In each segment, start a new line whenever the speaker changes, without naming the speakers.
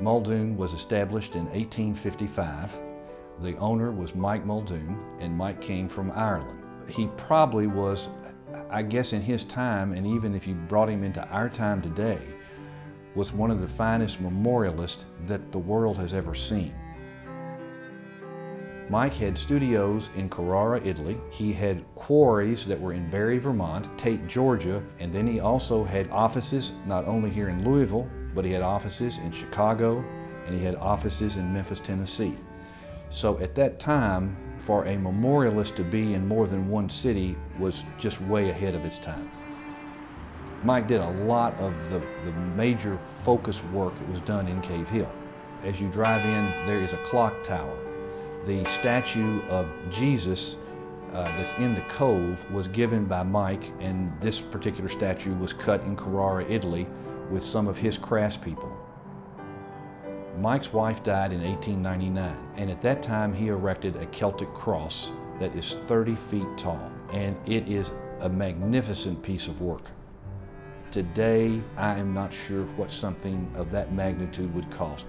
Muldoon was established in 1855. The owner was Mike Muldoon, and Mike came from Ireland. He probably was, I guess in his time, and even if you brought him into our time today, was one of the finest memorialists that the world has ever seen. Mike had studios in Carrara, Italy. He had quarries that were in Barry, Vermont, Tate, Georgia, and then he also had offices not only here in Louisville, but he had offices in Chicago, and he had offices in Memphis, Tennessee. So at that time, for a memorialist to be in more than one city was just way ahead of its time. Mike did a lot of the major focus work that was done in Cave Hill. As you drive in, there is a clock tower. The statue of Jesus that's in the cove was given by Mike, and this particular statue was cut in Carrara, Italy, with some of his craftspeople. Mike's wife died in 1899, and at that time he erected a Celtic Cross that is 30 feet tall, and it is a magnificent piece of work. Today, I am not sure what something of that magnitude would cost.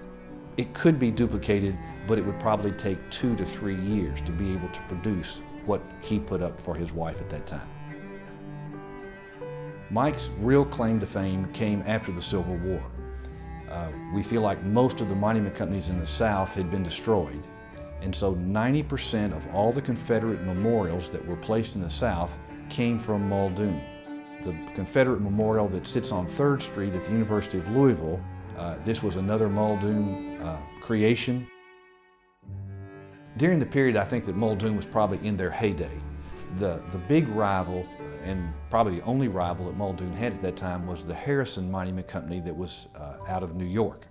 It could be duplicated, but it would probably take 2 to 3 years to be able to produce what he put up for his wife at that time. Mike's real claim to fame came after the Civil War. We feel like most of the monument companies in the South had been destroyed, and so 90% of all the Confederate memorials that were placed in the South came from Muldoon. The Confederate memorial that sits on 3rd Street at the University of Louisville, this was another Muldoon creation. During the period, I think that Muldoon was probably in their heyday. The big rival, and probably the only rival that Muldoon had at that time, was the Harrison Monument Company that was out of New York.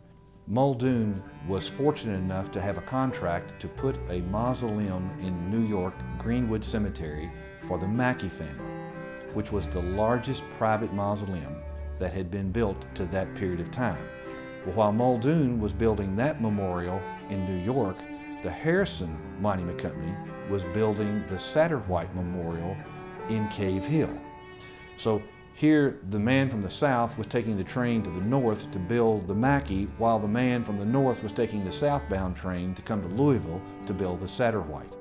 Muldoon was fortunate enough to have a contract to put a mausoleum in New York, Greenwood Cemetery, for the Mackey family, which was the largest private mausoleum that had been built to that period of time. Well, while Muldoon was building that memorial in New York, the Harrison Monument Company was building the Satterwhite Memorial in Cave Hill. So here, the man from the south was taking the train to the north to build the Mackey, while the man from the north was taking the southbound train to come to Louisville to build the Satterwhite.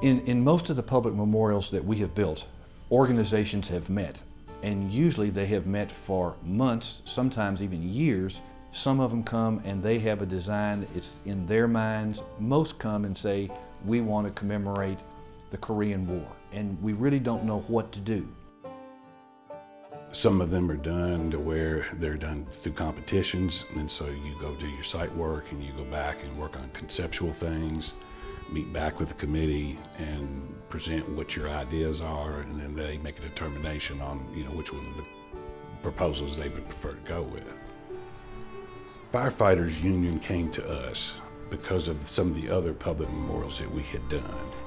In most of the public memorials that we have built, organizations have met, and usually they have met for months, sometimes even years. Some of them come and they have a design, it's in their minds. Most come and say, we want to commemorate the Korean War, and we really don't know what to do.
Some of them are done to where they're done through competitions, and so you go do your site work and you go back and work on conceptual things, meet back with the committee and present what your ideas are, and then they make a determination on which one of the proposals they would prefer to go with. Firefighters Union came to us because of some of the other public memorials that we had done,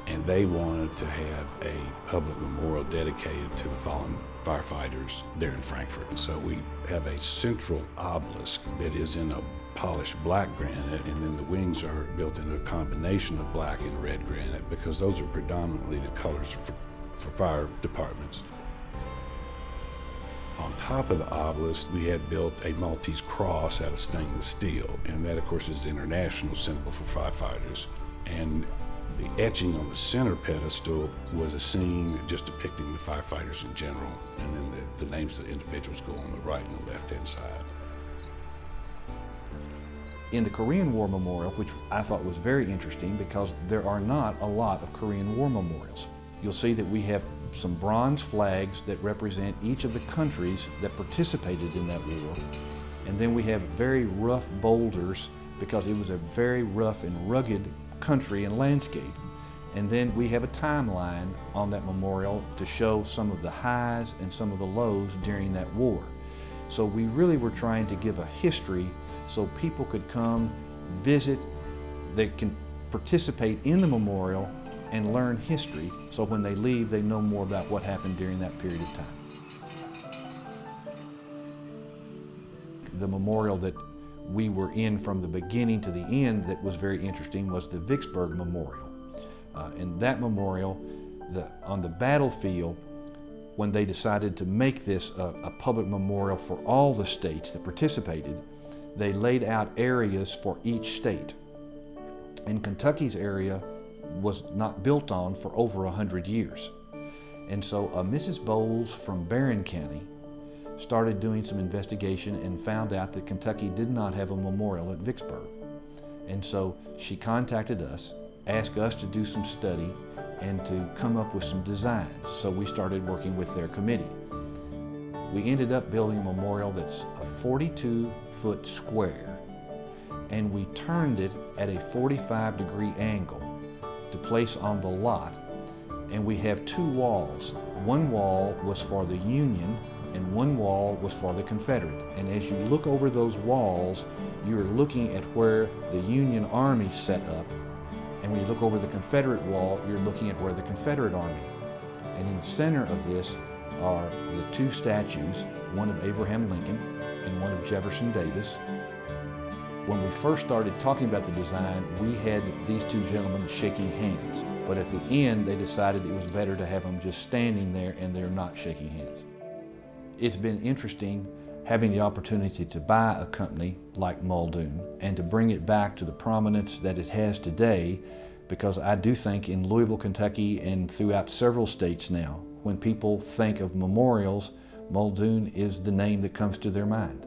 and they wanted to have a public memorial dedicated to the fallen firefighters there in Frankfort. And so we have a central obelisk that is in a polished black granite, and then the wings are built in a combination of black and red granite because those are predominantly the colors for fire departments. On top of the obelisk, we had built a Maltese cross out of stainless steel, and that of course is the international symbol for firefighters. And the etching on the center pedestal was a scene just depicting the firefighters in general, and then the names of the individuals go on the right and the left-hand side.
In the Korean War Memorial, which I thought was very interesting because there are not a lot of Korean War memorials. You'll see that we have some bronze flags that represent each of the countries that participated in that war. And then we have very rough boulders because it was a very rough and rugged country and landscape. And then we have a timeline on that memorial to show some of the highs and some of the lows during that war. So we really were trying to give a history so people could come, visit, they can participate in the memorial and learn history, so when they leave, they know more about what happened during that period of time. The memorial that we were in from the beginning to the end that was very interesting was the Vicksburg Memorial. And that memorial, on the battlefield, when they decided to make this a public memorial for all the states that participated, they laid out areas for each state. And Kentucky's area was not built on for over 100 years. And so Mrs. Bowles from Barron County started doing some investigation and found out that Kentucky did not have a memorial at Vicksburg. And so she contacted us, asked us to do some study and to come up with some designs. So we started working with their committee. We ended up building a memorial that's a 42-foot square, and we turned it at a 45-degree angle to place on the lot. And we have two walls. One wall was for the Union and one wall was for the Confederate. And as you look over those walls, you're looking at where the Union Army set up. And when you look over the Confederate wall, you're looking at where the Confederate Army. And in the center of this are the two statues, one of Abraham Lincoln and one of Jefferson Davis. When we first started talking about the design, we had these two gentlemen shaking hands. But at the end, they decided it was better to have them just standing there and they're not shaking hands. It's been interesting having the opportunity to buy a company like Muldoon and to bring it back to the prominence that it has today, because I do think in Louisville, Kentucky and throughout several states now, when people think of memorials, Muldoon is the name that comes to their mind.